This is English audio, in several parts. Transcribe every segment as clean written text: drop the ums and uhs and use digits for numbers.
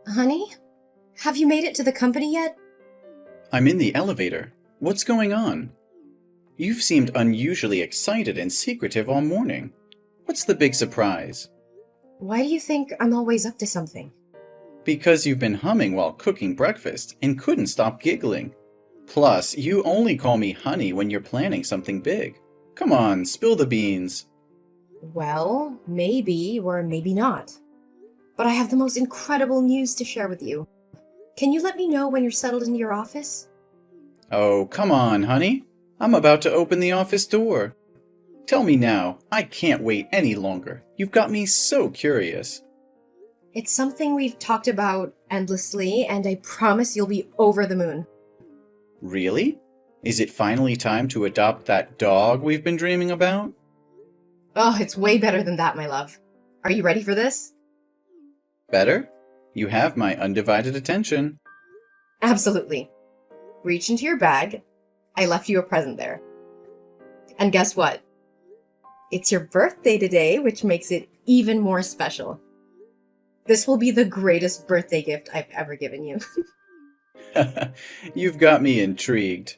Honey? Have you made it to the company yet? I'm in the elevator. What's going on? You've seemed unusually excited and secretive all morning. What's the big surprise? Why do you think I'm always up to something? Because you've been humming while cooking breakfast and couldn't stop giggling. Plus, you only call me honey when you're planning something big. Come on, spill the beans. Well, maybe or maybe not. But I have the most incredible news to share with you. Can you let me know when you're settled into your office? Oh, come on, honey. I'm about to open the office door. Tell me now. I can't wait any longer. You've got me so curious. It's something we've talked about endlessly, and I promise you'll be over the moon. Really? Is it finally time to adopt that dog we've been dreaming about? Oh, it's way better than that, my love. Are you ready for this? Better? You have my undivided attention. Absolutely. Reach into your bag. I left you a present there. And guess what? It's your birthday today, which makes it even more special. This will be the greatest birthday gift I've ever given you. You've got me intrigued.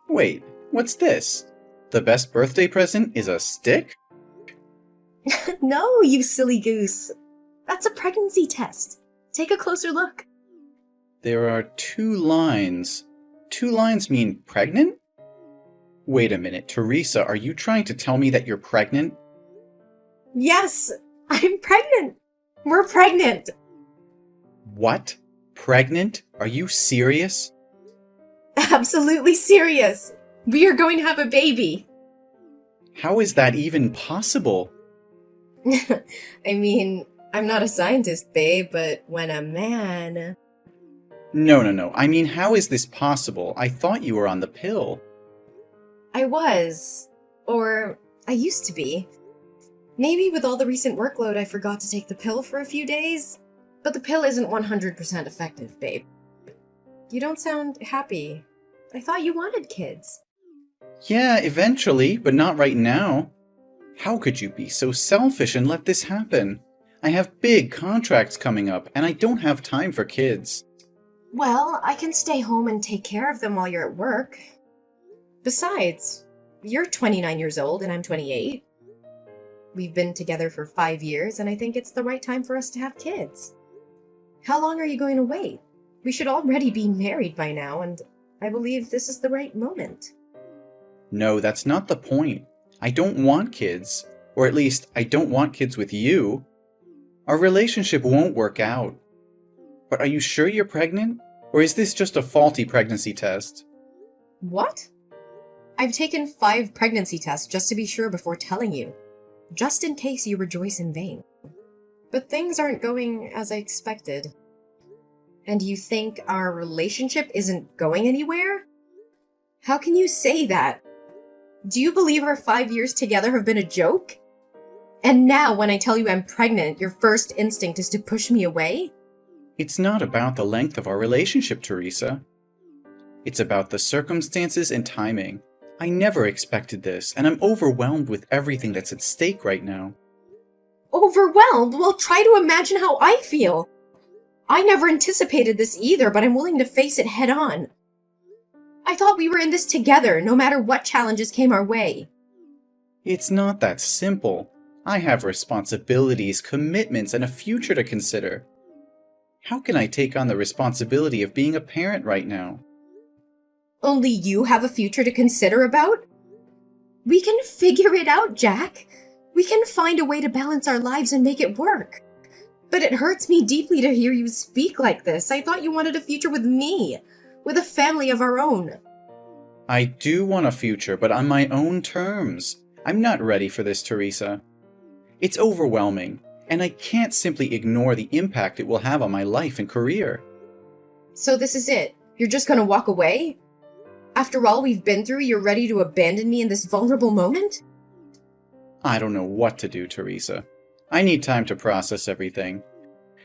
Wait, what's this? The best birthday present is a stick? No, you silly goose. That's a pregnancy test. Take a closer look. There are 2 lines. 2 lines mean pregnant? Wait a minute, Teresa, are you trying to tell me that you're pregnant? Yes, I'm pregnant. We're pregnant. What? Pregnant? Are you serious? Absolutely serious. We are going to have a baby. How is that even possible? I mean, I'm not a scientist, babe, but when a man... No. I mean, how is this possible? I thought you were on the pill. I was. Or I used to be. Maybe with all the recent workload I forgot to take the pill for a few days. But the pill isn't 100% effective, babe. You don't sound happy. I thought you wanted kids. Yeah, eventually, but not right now. How could you be so selfish and let this happen? I have big contracts coming up, and I don't have time for kids. Well, I can stay home and take care of them while you're at work. Besides, you're 29 years old and I'm 28. We've been together for 5 years, and I think it's the right time for us to have kids. How long are you going to wait? We should already be married by now, and I believe this is the right moment. No, that's not the point. I don't want kids. Or at least, I don't want kids with you. Our relationship won't work out. But are you sure you're pregnant? Or is this just a faulty pregnancy test? What? I've taken 5 pregnancy tests just to be sure before telling you. Just in case you rejoice in vain. But things aren't going as I expected. And you think our relationship isn't going anywhere? How can you say that? Do you believe our 5 years together have been a joke? And now when I tell you I'm pregnant, your first instinct is to push me away? It's not about the length of our relationship, Teresa. It's about the circumstances and timing. I never expected this, and I'm overwhelmed with everything that's at stake right now. Overwhelmed? Well, try to imagine how I feel. I never anticipated this either, but I'm willing to face it head on. I thought we were in this together, no matter what challenges came our way. It's not that simple. I have responsibilities, commitments, and a future to consider. How can I take on the responsibility of being a parent right now? Only you have a future to consider about? We can figure it out, Jack. We can find a way to balance our lives and make it work. But it hurts me deeply to hear you speak like this. I thought you wanted a future with me, with a family of our own. I do want a future, but on my own terms. I'm not ready for this, Teresa. It's overwhelming, and I can't simply ignore the impact it will have on my life and career. So this is it? You're just gonna walk away? After all we've been through, you're ready to abandon me in this vulnerable moment? I don't know what to do, Teresa. I need time to process everything.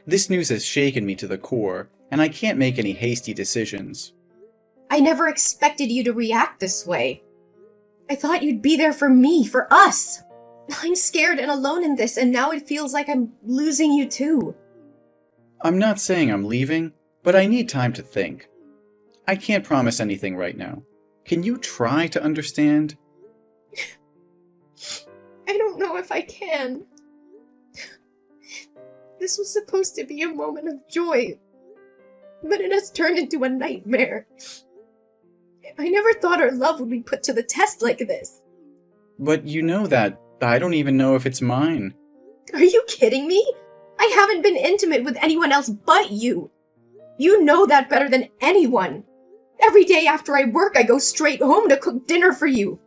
This news has shaken me to the core, and I can't make any hasty decisions. I never expected you to react this way. I thought you'd be there for me, for us. I'm scared and alone in this, and now it feels like I'm losing you too. I'm not saying I'm leaving, but I need time to think. I can't promise anything right now. Can you try to understand? I don't know if I can. This was supposed to be a moment of joy, but it has turned into a nightmare. I never thought our love would be put to the test like this. But you know that I don't even know if it's mine. Are you kidding me? I haven't been intimate with anyone else but you. You know that better than anyone. Every day after I work, I go straight home to cook dinner for you.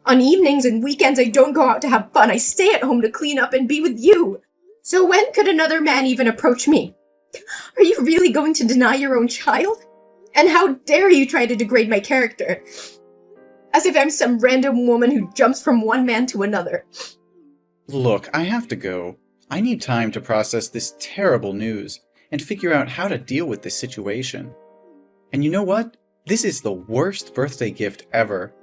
On evenings and weekends, I don't go out to have fun. I stay at home to clean up and be with you. So when could another man even approach me? Are you really going to deny your own child? And how dare you try to degrade my character? As if I'm some random woman who jumps from one man to another. Look, I have to go. I need time to process this terrible news and figure out how to deal with this situation. And you know what? This is the worst birthday gift ever.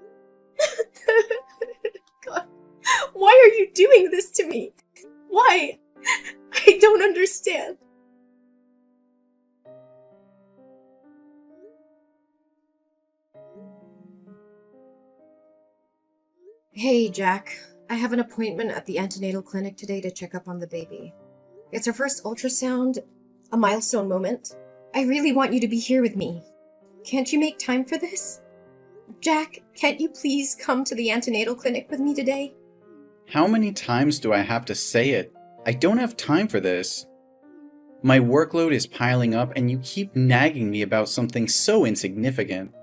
God, why are you doing this to me? Why? I don't understand. Hey, Jack. I have an appointment at the antenatal clinic today to check up on the baby. It's her first ultrasound, a milestone moment. I really want you to be here with me. Can't you make time for this? Jack, can't you please come to the antenatal clinic with me today? How many times do I have to say it? I don't have time for this. My workload is piling up and you keep nagging me about something so insignificant.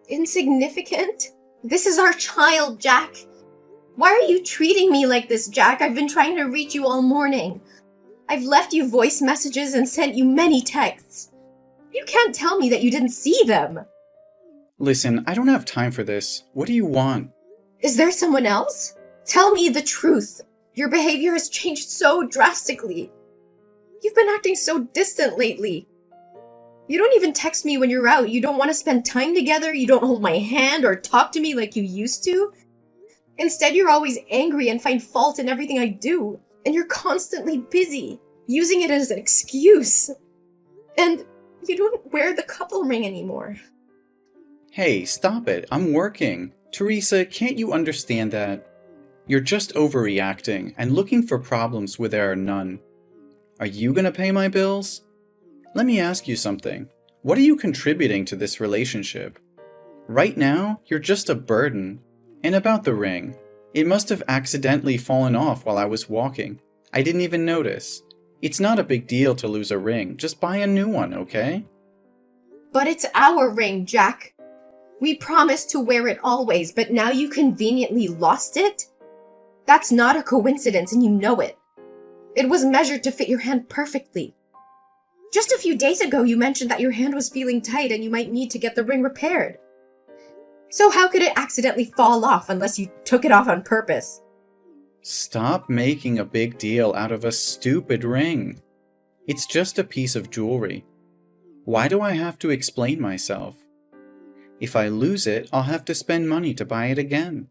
Insignificant? This is our child, Jack. Why are you treating me like this, Jack? I've been trying to reach you all morning. I've left you voice messages and sent you many texts. You can't tell me that you didn't see them. Listen, I don't have time for this. What do you want? Is there someone else? Tell me the truth. Your behavior has changed so drastically. You've been acting so distant lately. You don't even text me when you're out. You don't want to spend time together. You don't hold my hand or talk to me like you used to. Instead, you're always angry and find fault in everything I do. And you're constantly busy, using it as an excuse. And you don't wear the couple ring anymore. Hey, stop it. I'm working. Teresa, can't you understand that? You're just overreacting and looking for problems where there are none. Are you gonna pay my bills? Let me ask you something. What are you contributing to this relationship? Right now, you're just a burden. And about the ring, it must have accidentally fallen off while I was walking. I didn't even notice. It's not a big deal to lose a ring. Just buy a new one, okay? But it's our ring, Jack. We promised to wear it always, but now you conveniently lost it? That's not a coincidence, and you know it. It was measured to fit your hand perfectly. Just a few days ago, you mentioned that your hand was feeling tight and you might need to get the ring repaired. So how could it accidentally fall off unless you took it off on purpose? Stop making a big deal out of a stupid ring. It's just a piece of jewelry. Why do I have to explain myself? If I lose it, I'll have to spend money to buy it again.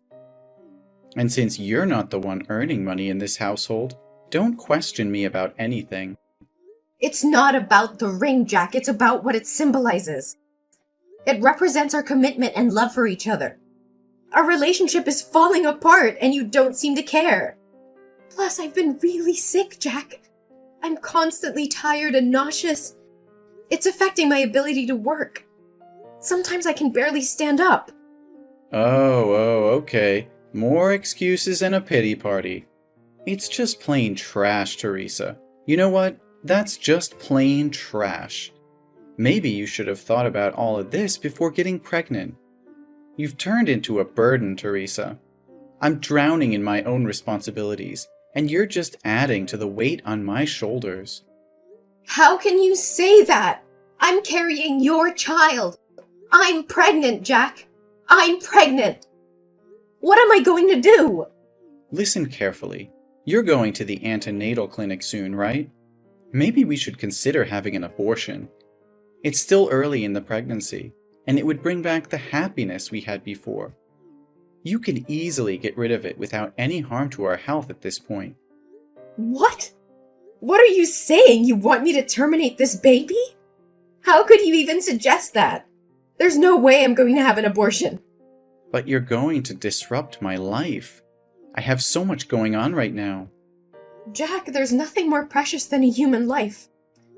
And since you're not the one earning money in this household, don't question me about anything. It's not about the ring, Jack. It's about what it symbolizes. It represents our commitment and love for each other. Our relationship is falling apart and you don't seem to care. Plus, I've been really sick, Jack. I'm constantly tired and nauseous. It's affecting my ability to work. Sometimes I can barely stand up. Oh, okay. More excuses and a pity party. It's just plain trash, Teresa. You know what? That's just plain trash. Maybe you should have thought about all of this before getting pregnant. You've turned into a burden, Teresa. I'm drowning in my own responsibilities, and you're just adding to the weight on my shoulders. How can you say that? I'm carrying your child. I'm pregnant, Jack. I'm pregnant. What am I going to do? Listen carefully. You're going to the antenatal clinic soon, right? Maybe we should consider having an abortion. It's still early in the pregnancy, and it would bring back the happiness we had before. You can easily get rid of it without any harm to our health at this point. What? What are you saying? You want me to terminate this baby? How could you even suggest that? There's no way I'm going to have an abortion. But you're going to disrupt my life. I have so much going on right now. Jack, there's nothing more precious than a human life.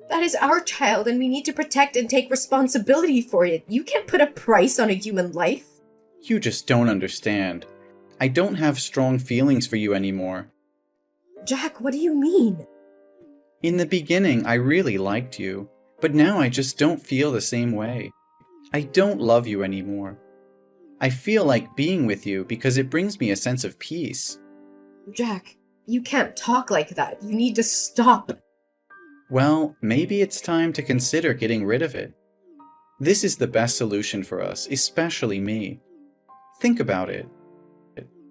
That is our child, and we need to protect and take responsibility for it. You can't put a price on a human life. You just don't understand. I don't have strong feelings for you anymore. Jack, what do you mean? In the beginning, I really liked you, but now I just don't feel the same way. I don't love you anymore. I feel like being with you because it brings me a sense of peace. Jack, you can't talk like that. You need to stop. Well, maybe it's time to consider getting rid of it. This is the best solution for us, especially me. Think about it.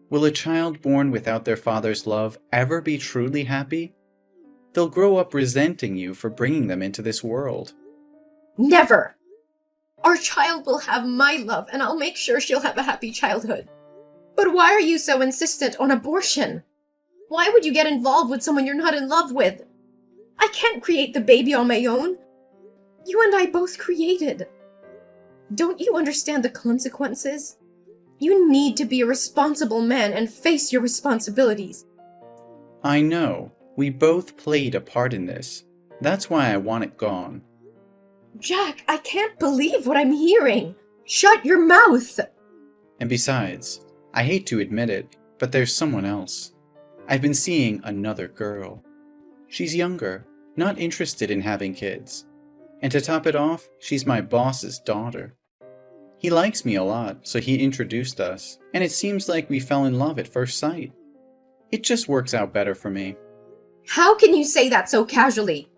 Will a child born without their father's love ever be truly happy? They'll grow up resenting you for bringing them into this world. Never! Our child will have my love, and I'll make sure she'll have a happy childhood. But why are you so insistent on abortion? Why would you get involved with someone you're not in love with? I can't create the baby on my own. You and I both created. Don't you understand the consequences? You need to be a responsible man and face your responsibilities. I know. We both played a part in this. That's why I want it gone. Jack, I can't believe what I'm hearing. Shut your mouth! And besides, I hate to admit it, but there's someone else. I've been seeing another girl. She's younger, not interested in having kids. And to top it off, she's my boss's daughter. He likes me a lot, so he introduced us, and it seems like we fell in love at first sight. It just works out better for me. How can you say that so casually?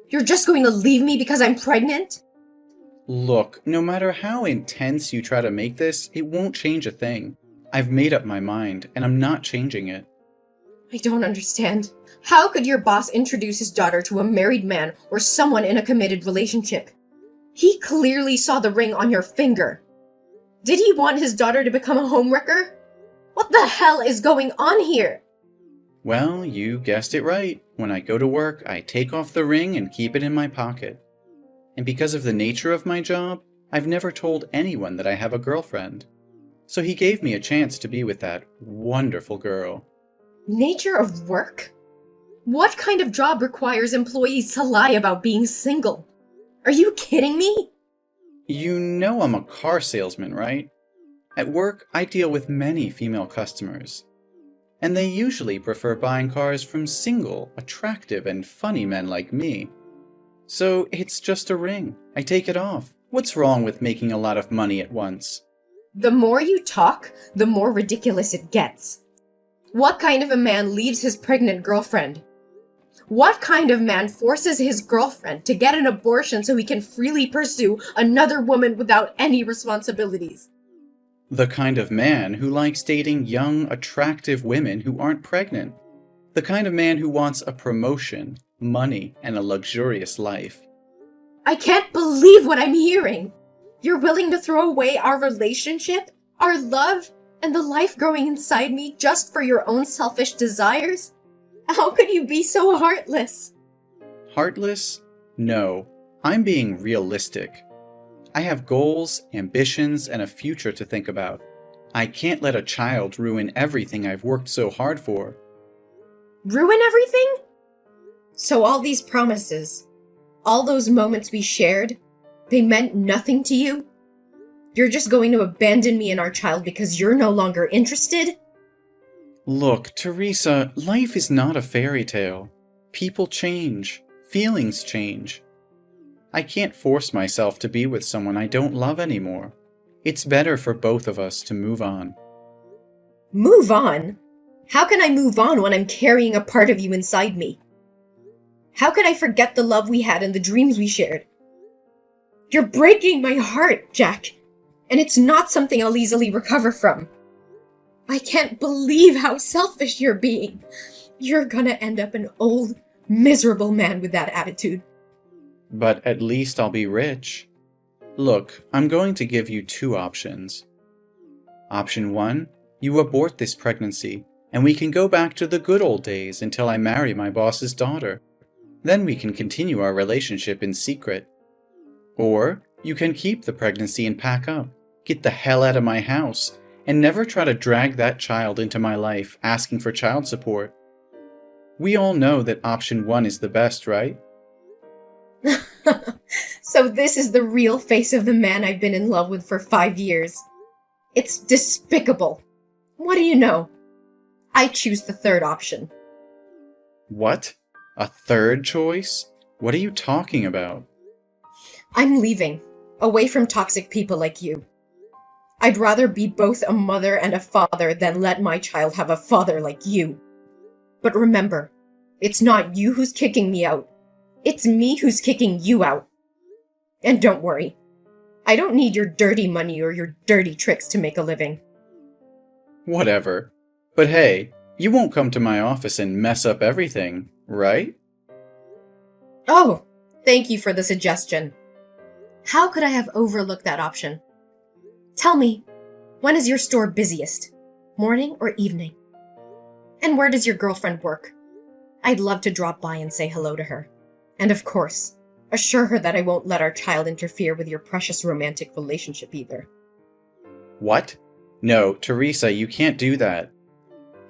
You're just going to leave me because I'm pregnant? Look, no matter how intense you try to make this, it won't change a thing. I've made up my mind, and I'm not changing it. I don't understand. How could your boss introduce his daughter to a married man or someone in a committed relationship? He clearly saw the ring on your finger. Did he want his daughter to become a homewrecker? What the hell is going on here? Well, you guessed it right. When I go to work, I take off the ring and keep it in my pocket. And because of the nature of my job, I've never told anyone that I have a girlfriend. So he gave me a chance to be with that wonderful girl. Nature of work? What kind of job requires employees to lie about being single? Are you kidding me? You know I'm a car salesman, right? At work, I deal with many female customers. And they usually prefer buying cars from single, attractive, and funny men like me. So it's just a ring. I take it off. What's wrong with making a lot of money at once? The more you talk, the more ridiculous it gets. What kind of a man leaves his pregnant girlfriend? What kind of man forces his girlfriend to get an abortion so he can freely pursue another woman without any responsibilities? The kind of man who likes dating young, attractive women who aren't pregnant. The kind of man who wants a promotion, money, and a luxurious life. I can't believe what I'm hearing. You're willing to throw away our relationship, our love, and the life growing inside me just for your own selfish desires? How could you be so heartless? Heartless? No, I'm being realistic. I have goals, ambitions, and a future to think about. I can't let a child ruin everything I've worked so hard for. Ruin everything? So all these promises, all those moments we shared, they meant nothing to you? You're just going to abandon me and our child because you're no longer interested? Look, Teresa, life is not a fairy tale. People change. Feelings change. I can't force myself to be with someone I don't love anymore. It's better for both of us to move on. Move on? How can I move on when I'm carrying a part of you inside me? How can I forget the love we had and the dreams we shared? You're breaking my heart, Jack, and it's not something I'll easily recover from. I can't believe how selfish you're being. You're gonna end up an old, miserable man with that attitude. But at least I'll be rich. Look, I'm going to give you two options. Option 1, you abort this pregnancy, and we can go back to the good old days until I marry my boss's daughter. Then we can continue our relationship in secret. Or you can keep the pregnancy and pack up, get the hell out of my house, and never try to drag that child into my life asking for child support. We all know that option 1 is the best, right? So this is the real face of the man I've been in love with for 5 years. It's despicable. What do you know? I choose the third option. What? A third choice? What are you talking about? I'm leaving, away from toxic people like you. I'd rather be both a mother and a father than let my child have a father like you. But remember, it's not you who's kicking me out. It's me who's kicking you out. And don't worry, I don't need your dirty money or your dirty tricks to make a living. Whatever. But hey, you won't come to my office and mess up everything, right? Oh, thank you for the suggestion. How could I have overlooked that option? Tell me, when is your store busiest? Morning or evening? And where does your girlfriend work? I'd love to drop by and say hello to her. And of course, assure her that I won't let our child interfere with your precious romantic relationship either. What? No, Teresa, you can't do that.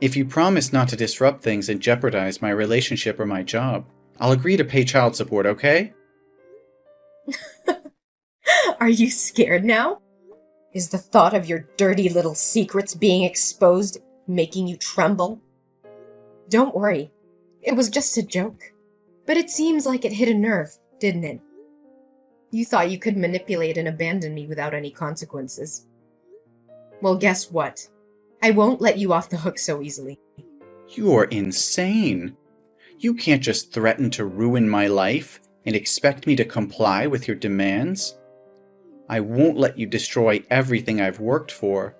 If you promise not to disrupt things and jeopardize my relationship or my job, I'll agree to pay child support, okay? Are you scared now? Is the thought of your dirty little secrets being exposed making you tremble? Don't worry, it was just a joke. But it seems like it hit a nerve, didn't it? You thought you could manipulate and abandon me without any consequences. Well, guess what? I won't let you off the hook so easily. You're insane. You can't just threaten to ruin my life and expect me to comply with your demands. I won't let you destroy everything I've worked for.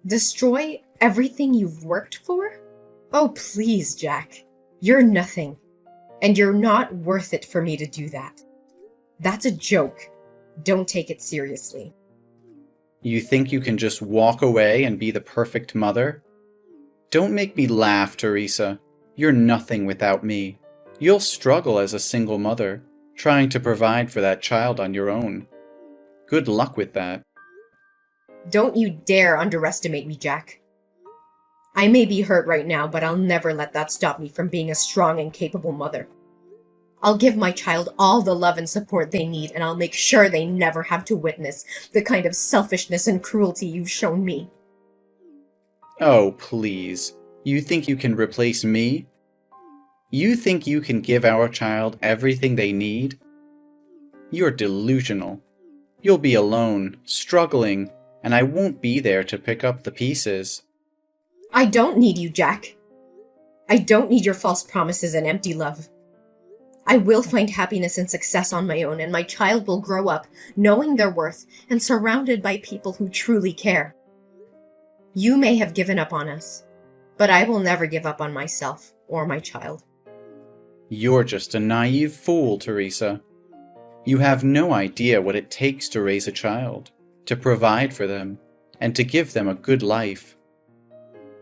Destroy everything you've worked for? Oh, please, Jack. You're nothing. And you're not worth it for me to do that. That's a joke. Don't take it seriously. You think you can just walk away and be the perfect mother? Don't make me laugh, Teresa. You're nothing without me. You'll struggle as a single mother, trying to provide for that child on your own. Good luck with that. Don't you dare underestimate me, Jack. I may be hurt right now, but I'll never let that stop me from being a strong and capable mother. I'll give my child all the love and support they need, and I'll make sure they never have to witness the kind of selfishness and cruelty you've shown me. Oh, please. You think you can replace me? You think you can give our child everything they need? You're delusional. You'll be alone, struggling, and I won't be there to pick up the pieces. I don't need you, Jack. I don't need your false promises and empty love. I will find happiness and success on my own, and my child will grow up knowing their worth and surrounded by people who truly care. You may have given up on us, but I will never give up on myself or my child. You're just a naive fool, Teresa. You have no idea what it takes to raise a child, to provide for them, and to give them a good life.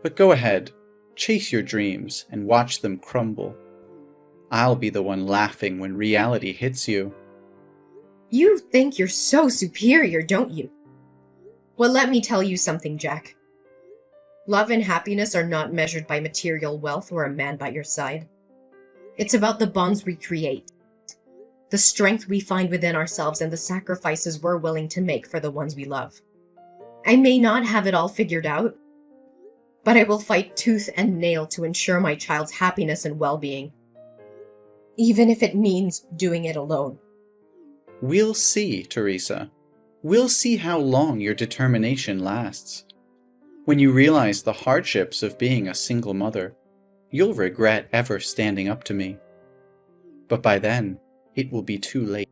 But go ahead, chase your dreams and watch them crumble. I'll be the one laughing when reality hits you. You think you're so superior, don't you? Well, let me tell you something, Jack. Love and happiness are not measured by material wealth or a man by your side. It's about the bonds we create, the strength we find within ourselves, and the sacrifices we're willing to make for the ones we love. I may not have it all figured out, but I will fight tooth and nail to ensure my child's happiness and well-being, even if it means doing it alone. We'll see, Teresa. We'll see how long your determination lasts. When you realize the hardships of being a single mother, you'll regret ever standing up to me. But by then, it will be too late.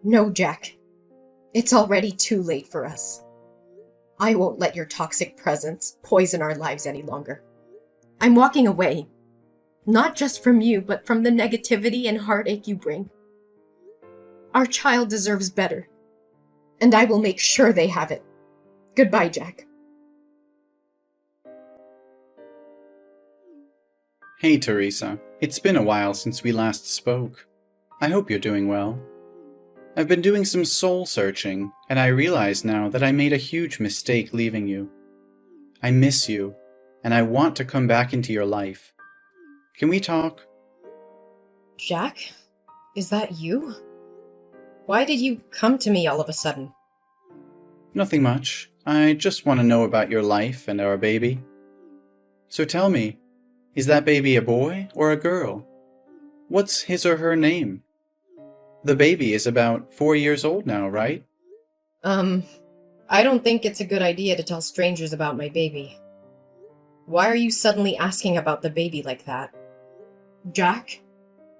No, Jack. It's already too late for us. I won't let your toxic presence poison our lives any longer. I'm walking away. Not just from you, but from the negativity and heartache you bring. Our child deserves better, and I will make sure they have it. Goodbye, Jack. Hey, Teresa. It's been a while since we last spoke. I hope you're doing well. I've been doing some soul searching, and I realize now that I made a huge mistake leaving you. I miss you, and I want to come back into your life. Can we talk? Jack? Is that you? Why did you come to me all of a sudden? Nothing much. I just want to know about your life and our baby. So tell me, is that baby a boy or a girl? What's his or her name? The baby is about 4 years old now, right? I don't think it's a good idea to tell strangers about my baby. Why are you suddenly asking about the baby like that? Jack,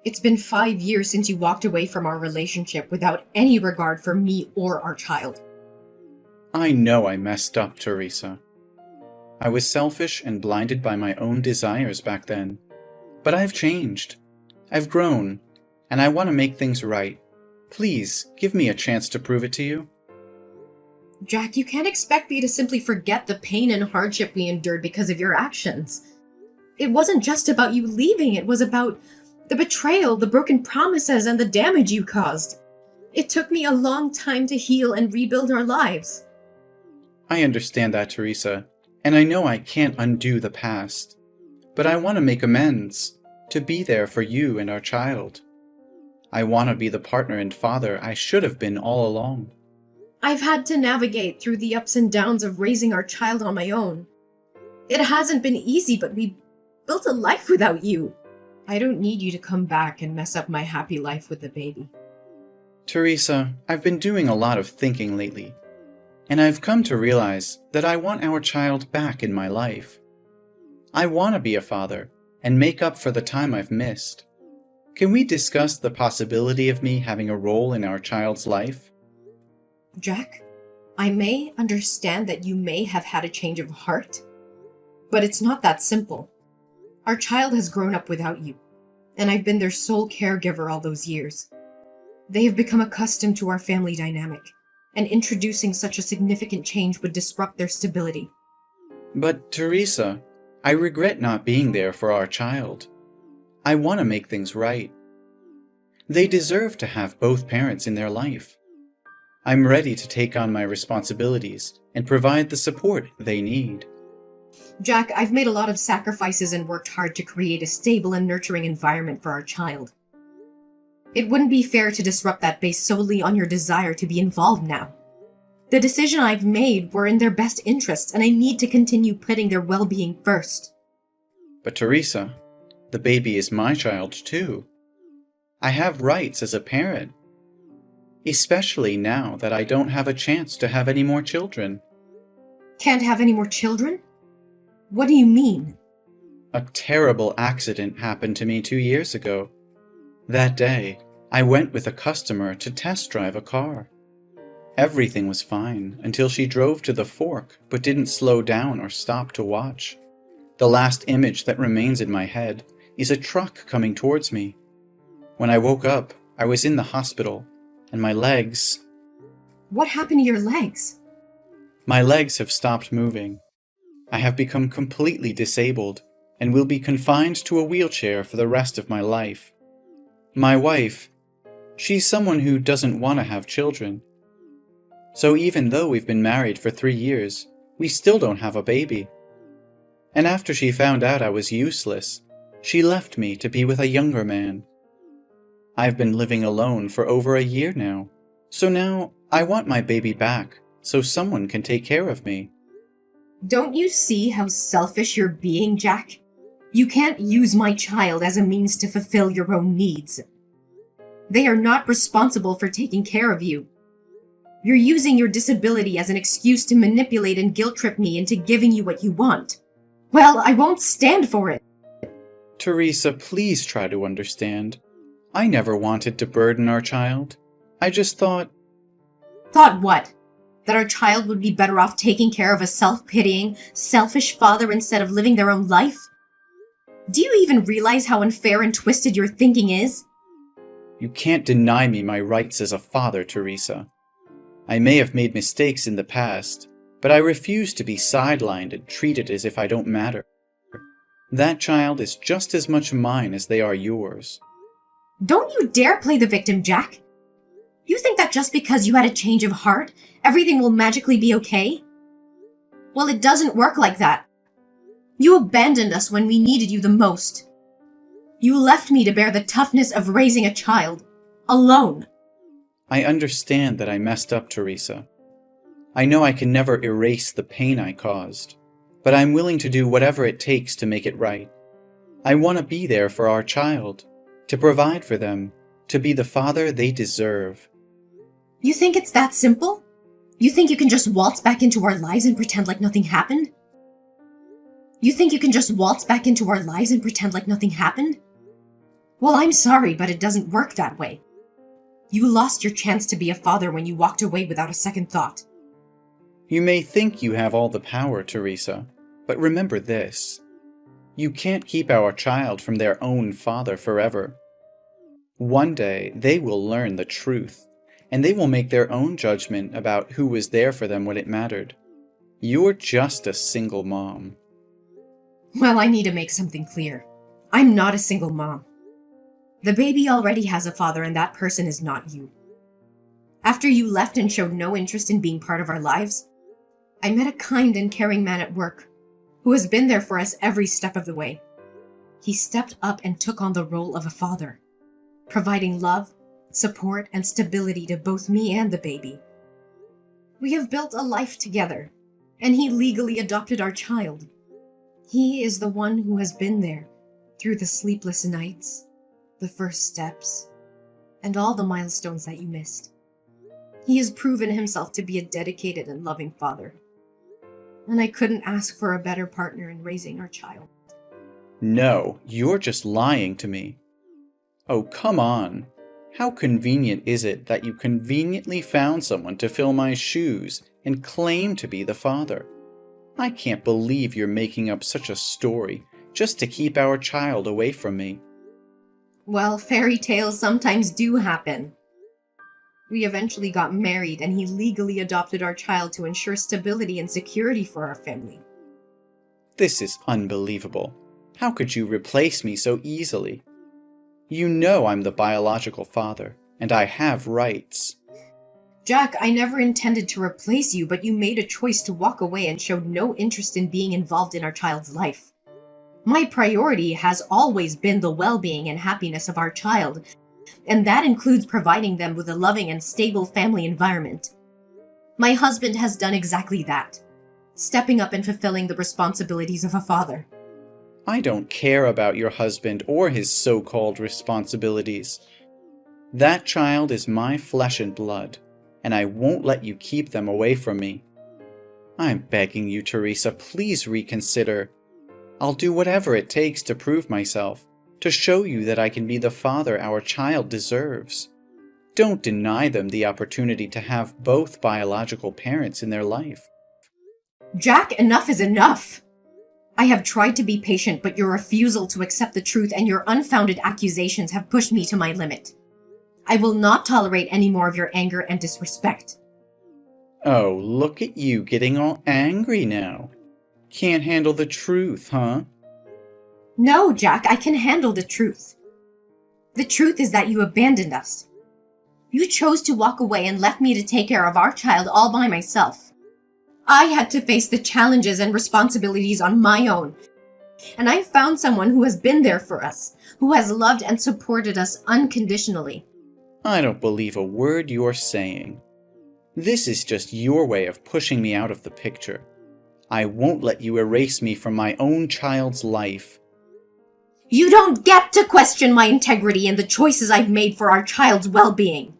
it's been 5 years since you walked away from our relationship without any regard for me or our child. I know I messed up, Teresa. I was selfish and blinded by my own desires back then. But I've changed. I've grown, and I want to make things right. Please, give me a chance to prove it to you. Jack, you can't expect me to simply forget the pain and hardship we endured because of your actions. It wasn't just about you leaving, it was about the betrayal, the broken promises, and the damage you caused. It took me a long time to heal and rebuild our lives. I understand that, Teresa, and I know I can't undo the past. But I want to make amends, to be there for you and our child. I want to be the partner and father I should have been all along. I've had to navigate through the ups and downs of raising our child on my own. It hasn't been easy, but we built a life without you. I don't need you to come back and mess up my happy life with the baby. Teresa, I've been doing a lot of thinking lately, and I've come to realize that I want our child back in my life. I want to be a father and make up for the time I've missed. Can we discuss the possibility of me having a role in our child's life? Jack, I may understand that you may have had a change of heart, but it's not that simple. Our child has grown up without you, and I've been their sole caregiver all those years. They have become accustomed to our family dynamic, and introducing such a significant change would disrupt their stability. But, Teresa, I regret not being there for our child. I want to make things right. They deserve to have both parents in their life. I'm ready to take on my responsibilities and provide the support they need. Jack, I've made a lot of sacrifices and worked hard to create a stable and nurturing environment for our child. It wouldn't be fair to disrupt that based solely on your desire to be involved now. The decision I've made were in their best interests, and I need to continue putting their well-being first. But Teresa, the baby is my child too. I have rights as a parent, especially now that I don't have a chance to have any more children. Can't have any more children? What do you mean? A terrible accident happened to me 2 years ago. That day, I went with a customer to test drive a car. Everything was fine until she drove to the fork but didn't slow down or stop to watch. The last image that remains in my head is a truck coming towards me. When I woke up, I was in the hospital, and my legs... What happened to your legs? My legs have stopped moving. I have become completely disabled and will be confined to a wheelchair for the rest of my life. My wife, she's someone who doesn't want to have children. So even though we've been married for 3 years, we still don't have a baby. And after she found out I was useless, she left me to be with a younger man. I've been living alone for over a year now, so now I want my baby back so someone can take care of me. Don't you see how selfish you're being, Jack? You can't use my child as a means to fulfill your own needs. They are not responsible for taking care of you. You're using your disability as an excuse to manipulate and guilt-trip me into giving you what you want. Well, I won't stand for it. Teresa, please try to understand. I never wanted to burden our child. I just thought... Thought what? That our child would be better off taking care of a self-pitying, selfish father instead of living their own life? Do you even realize how unfair and twisted your thinking is? You can't deny me my rights as a father, Teresa. I may have made mistakes in the past, but I refuse to be sidelined and treated as if I don't matter. That child is just as much mine as they are yours. Don't you dare play the victim, Jack! You think that just because you had a change of heart, everything will magically be okay? Well, it doesn't work like that. You abandoned us when we needed you the most. You left me to bear the toughness of raising a child, alone. I understand that I messed up, Teresa. I know I can never erase the pain I caused, but I'm willing to do whatever it takes to make it right. I want to be there for our child, to provide for them, to be the father they deserve. You think it's that simple? You think you can just waltz back into our lives and pretend like nothing happened? You think you can just waltz back into our lives and pretend like nothing happened? Well, I'm sorry, but it doesn't work that way. You lost your chance to be a father when you walked away without a second thought. You may think you have all the power, Teresa, but remember this. You can't keep our child from their own father forever. One day, they will learn the truth, and they will make their own judgment about who was there for them when it mattered. You're just a single mom. Well, I need to make something clear. I'm not a single mom. The baby already has a father, and that person is not you. After you left and showed no interest in being part of our lives, I met a kind and caring man at work who has been there for us every step of the way. He stepped up and took on the role of a father, providing love, support, and stability to both me and the baby. We have built a life together, and he legally adopted our child. He is the one who has been there through the sleepless nights, the first steps, and all the milestones that you missed. He has proven himself to be a dedicated and loving father, and I couldn't ask for a better partner in raising our child. No, you're just lying to me. Oh, come on. How convenient is it that you conveniently found someone to fill my shoes and claim to be the father? I can't believe you're making up such a story just to keep our child away from me. Well, fairy tales sometimes do happen. We eventually got married, and he legally adopted our child to ensure stability and security for our family. This is unbelievable. How could you replace me so easily? You know I'm the biological father, and I have rights. Jack, I never intended to replace you, but you made a choice to walk away and showed no interest in being involved in our child's life. My priority has always been the well-being and happiness of our child, and that includes providing them with a loving and stable family environment. My husband has done exactly that, stepping up and fulfilling the responsibilities of a father. I don't care about your husband or his so-called responsibilities. That child is my flesh and blood, and I won't let you keep them away from me. I'm begging you, Teresa, please reconsider. I'll do whatever it takes to prove myself, to show you that I can be the father our child deserves. Don't deny them the opportunity to have both biological parents in their life. Jack, enough is enough! I have tried to be patient, but your refusal to accept the truth and your unfounded accusations have pushed me to my limit. I will not tolerate any more of your anger and disrespect. Oh, look at you getting all angry now. Can't handle the truth, huh? No, Jack, I can handle the truth. The truth is that you abandoned us. You chose to walk away and left me to take care of our child all by myself. I had to face the challenges and responsibilities on my own. And I found someone who has been there for us, who has loved and supported us unconditionally. I don't believe a word you're saying. This is just your way of pushing me out of the picture. I won't let you erase me from my own child's life. You don't get to question my integrity and the choices I've made for our child's well-being.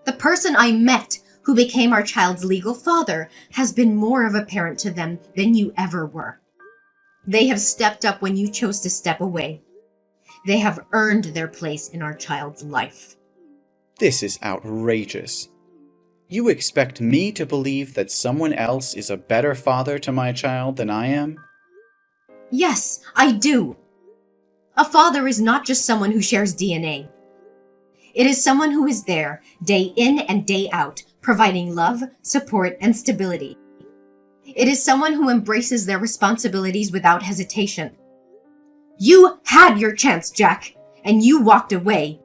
The person I met, who became our child's legal father, has been more of a parent to them than you ever were. They have stepped up when you chose to step away. They have earned their place in our child's life. This is outrageous. You expect me to believe that someone else is a better father to my child than I am? Yes, I do. A father is not just someone who shares DNA. It is someone who is there, day in and day out, providing love, support, and stability. It is someone who embraces their responsibilities without hesitation. You had your chance, Jack, and you walked away.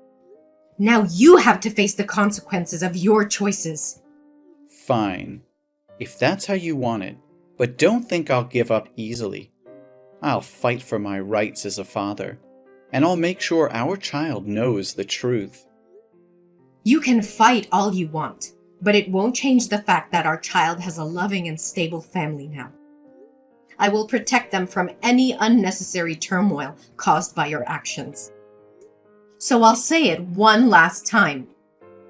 Now you have to face the consequences of your choices. Fine, if that's how you want it, but don't think I'll give up easily. I'll fight for my rights as a father, and I'll make sure our child knows the truth. You can fight all you want, but it won't change the fact that our child has a loving and stable family now. I will protect them from any unnecessary turmoil caused by your actions. So I'll say it one last time.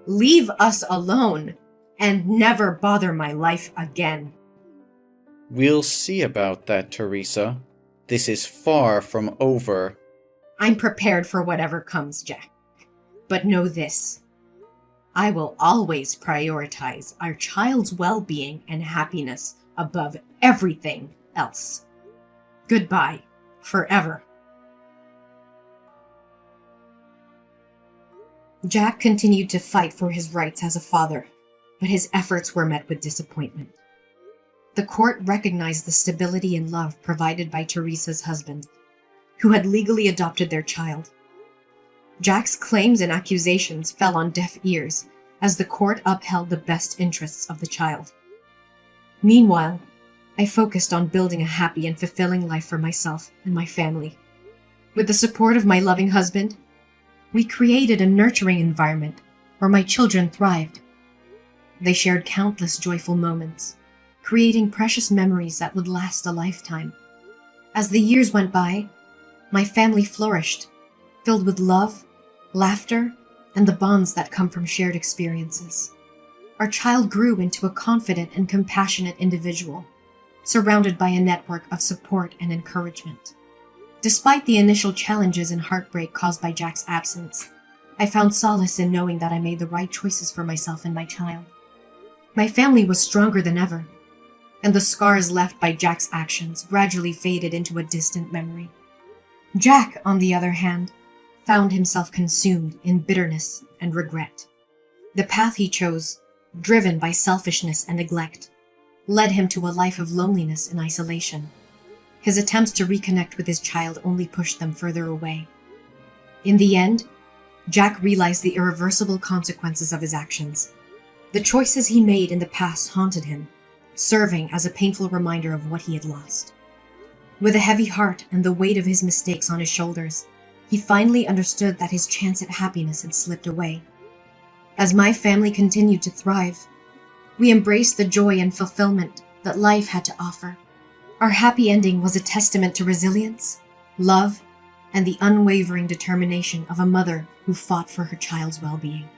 Leave us alone and never bother my life again. We'll see about that, Teresa. This is far from over. I'm prepared for whatever comes, Jack. But know this. I will always prioritize our child's well-being and happiness above everything else. Goodbye, forever. Jack continued to fight for his rights as a father, but his efforts were met with disappointment. The court recognized the stability and love provided by Teresa's husband, who had legally adopted their child. Jack's claims and accusations fell on deaf ears as the court upheld the best interests of the child. Meanwhile, I focused on building a happy and fulfilling life for myself and my family. With the support of my loving husband, we created a nurturing environment where my children thrived. They shared countless joyful moments, creating precious memories that would last a lifetime. As the years went by, my family flourished, filled with love, laughter, and the bonds that come from shared experiences. Our child grew into a confident and compassionate individual, surrounded by a network of support and encouragement. Despite the initial challenges and heartbreak caused by Jack's absence, I found solace in knowing that I made the right choices for myself and my child. My family was stronger than ever, and the scars left by Jack's actions gradually faded into a distant memory. Jack, on the other hand, found himself consumed in bitterness and regret. The path he chose, driven by selfishness and neglect, led him to a life of loneliness and isolation. His attempts to reconnect with his child only pushed them further away. In the end, Jack realized the irreversible consequences of his actions. The choices he made in the past haunted him, serving as a painful reminder of what he had lost. With a heavy heart and the weight of his mistakes on his shoulders, he finally understood that his chance at happiness had slipped away. As my family continued to thrive, we embraced the joy and fulfillment that life had to offer. Our happy ending was a testament to resilience, love, and the unwavering determination of a mother who fought for her child's well-being.